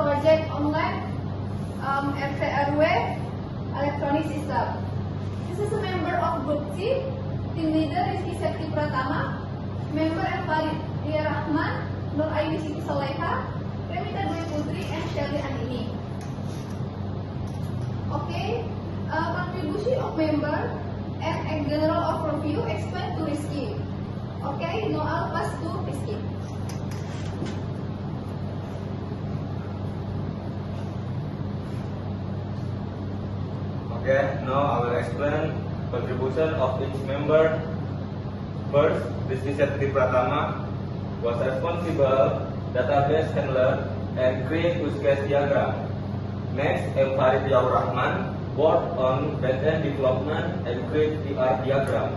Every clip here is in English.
project online RT/RW electronic system. This is a member of Group C. Team leader Rizky Septi Pratama, member Farid Dia Rahman, Nur Aini Siti Soleha, Remita Dwi Putri, and Shelly Andini. Okay, contribution of member and a general overview explain to Rizky. Okay, now I'll pass to Rizky. Okay, now I will explain contribution of each member. First, Rizky Septi Pratama was responsible database handler and create use case diagram. Next, Farid Dia Rahman worked on backend development and create PR diagram.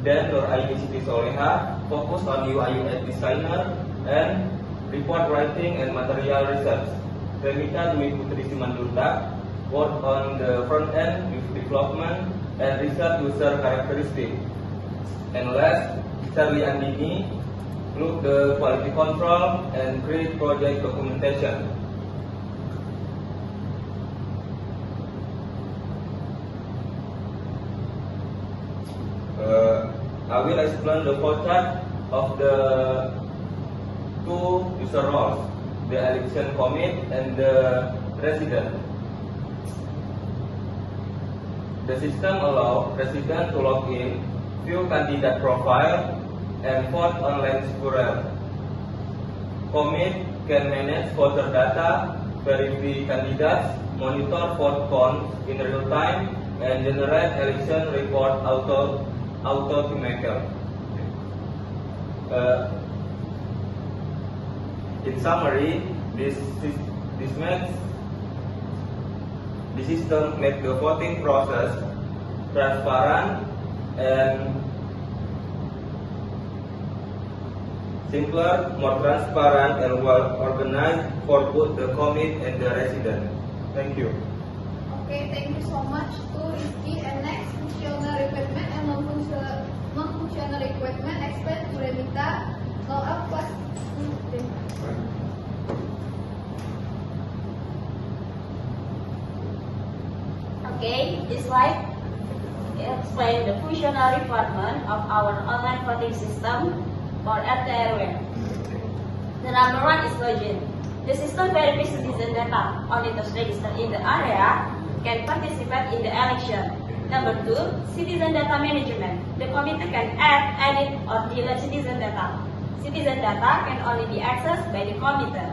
Then Nur Aini Siti Soleha focused on UI/UX designer and report writing and material research. Remita Dwi Putri Simandunta worked on the front end with development and research user characteristic. And last, Shelly Andini look the quality control and create project documentation. I will explain the flowchart of the two user roles, the election commit and the resident. The system allows resident to log in, view candidate profile, and vote online squirrel. Commit can manage voter data, verify candidates, monitor vote counts in real time, and generate election report automatically. In summary, this system makes the voting process transparent and simpler, more transparent, and well organized for both the commit and the resident. Thank you. Okay, thank you so much to Rizky. And next, functional equipment and non-functional equipment explain to Remita. Now I'll pass to Remita. Okay, this slide explains the functional requirement of our online voting system for RT/RW. The number one is login. The system verifies citizen data. Only those registered in the area can participate in the election. Number two, citizen data management. The committee can add, edit, or delete citizen data. Citizen data can only be accessed by the committee.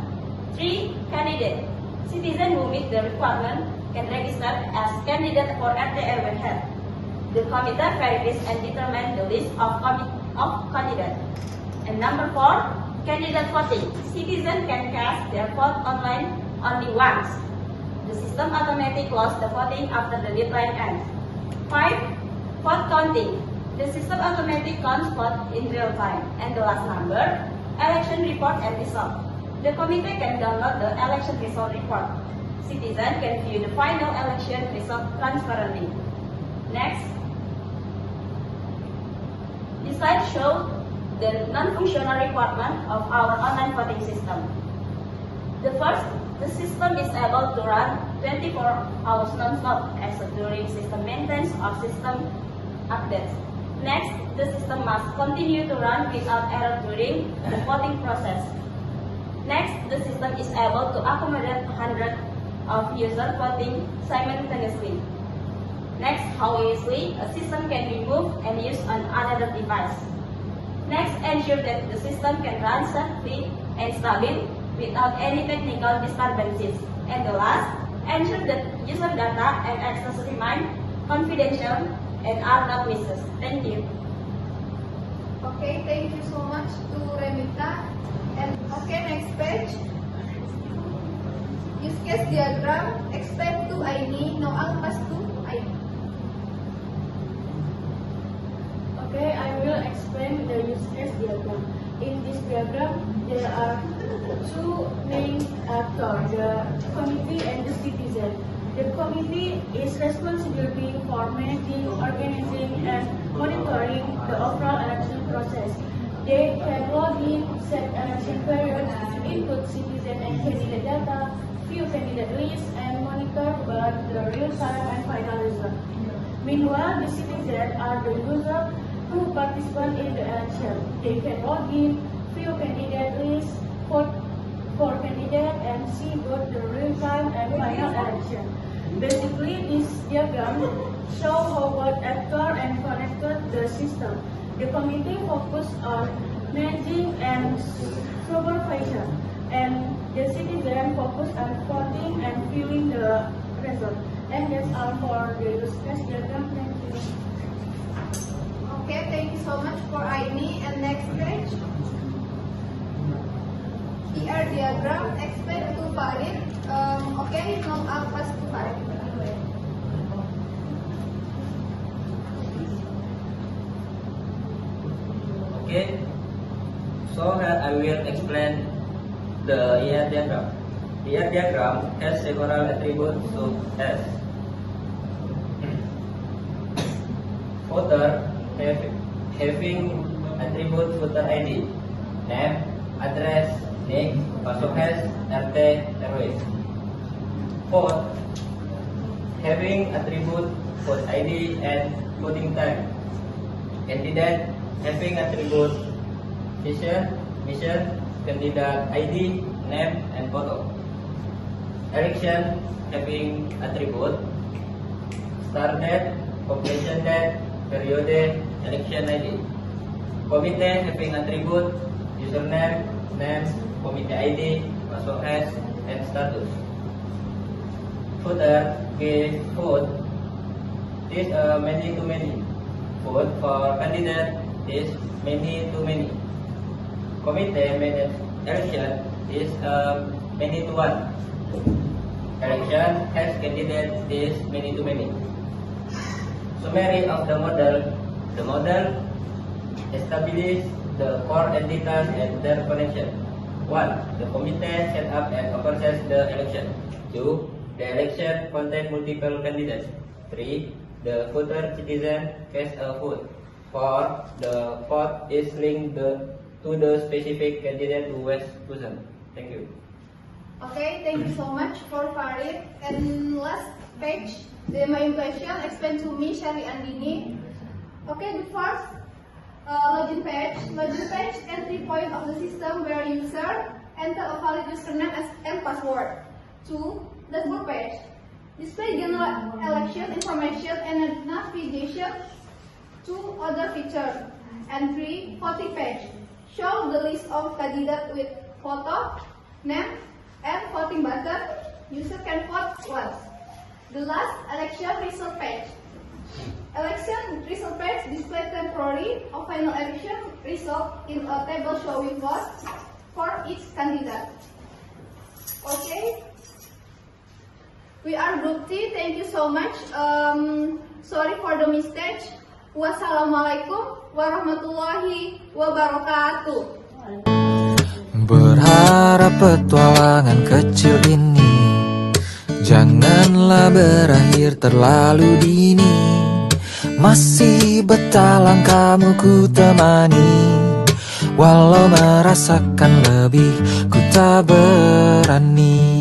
3. Candidate. Citizen who meet the requirement can register as candidate for RT/RW head. The committee verifies and determines the list of candidates. And number 4, candidate voting. Citizens can cast their vote online only once. The system automatically closes the voting after the deadline ends. 5. Vote counting. The system automatically counts vote in real time. And the last number, election report and result. The committee can download the election result report. Citizens can view the final election result transparently. Next. This slide shows the non-functional requirement of our online voting system. The first, the system is able to run 24 hours non-stop except during system maintenance or system updates. Next, the system must continue to run without error during the voting process. Next, the system is able to accommodate hundreds of users voting simultaneously. Next, how easily a system can be moved and used on another device. Next, ensure that the system can run safely and stably without any technical disturbances. And the last, ensure that user data and access remain confidential and are not misses. Thank you. Okay, thank you so much to Remita. And okay, next page. Use case diagram explain to Aini. Now I'll pass to Aini. Okay, I will explain the use case diagram. In this diagram, there are two main actors, the committee and the citizen. The committee is responsible for managing, organizing, and monitoring the overall election process. They can log in, set election periods, input citizen and candidate data, view candidate lists, and monitor the real-time and final result. Meanwhile, the citizens are the users who participate in the election. They can log in, view candidate lists, vote for candidate, and see both the real-time and final election. Basically, this diagram shows how both actor and connected the system. The committee focus on managing and supervision, and the citizen focus on voting and viewing the result. And that's all for the use case diagram. Thank you. Okay, thank you so much for Aini. And next page. Here diagram explain to Farid. Okay, now I'll pass to Farid. Okay, so here I will explain the ER diagram. ER diagram has several attributes such as voter having attribute voter ID, name, address, NIC, password hash, RT, RW. Vote having attribute vote ID and voting time. Candidate having attribute mission, candidate ID, name, and photo. Election having attribute start date, completion date, period, election ID. Committee having attribute username, name, committee ID, password hash, and status. Voter give vote is many to many. Vote for candidate is many to many. Committee manage election is many to one. Election has candidate is many to many. Summary of the model. The model establishes the core entities and their connection. 1. The committee set up and oversees the election. 2. The election contains multiple candidates. 3. The voter citizen casts a vote. 4. The vote is linked to the specific candidate who was chosen. Thank you. Okay, thank you so much for Farid. And last page, the main question explained to me, Shari Andini. Okay, the first login page. Login page entry point of the system where user enter a valid username and password. 2. Dashboard page. Display general election information and navigation to other features. And 3. Voting page. Show the list of candidates with photo, name, and voting button. User can vote once. The last election result page. Election result page display temporary or final election result in a table showing votes for each candidate. Okay. We are Group T. Thank you so much. Sorry for the mistake. Wassalamualaikum warahmatullahi wabarakatuh. Berharap petualangan kecil ini janganlah berakhir terlalu dini. Masih betah langkahmu ku temani, walau merasakan lebih ku tak berani.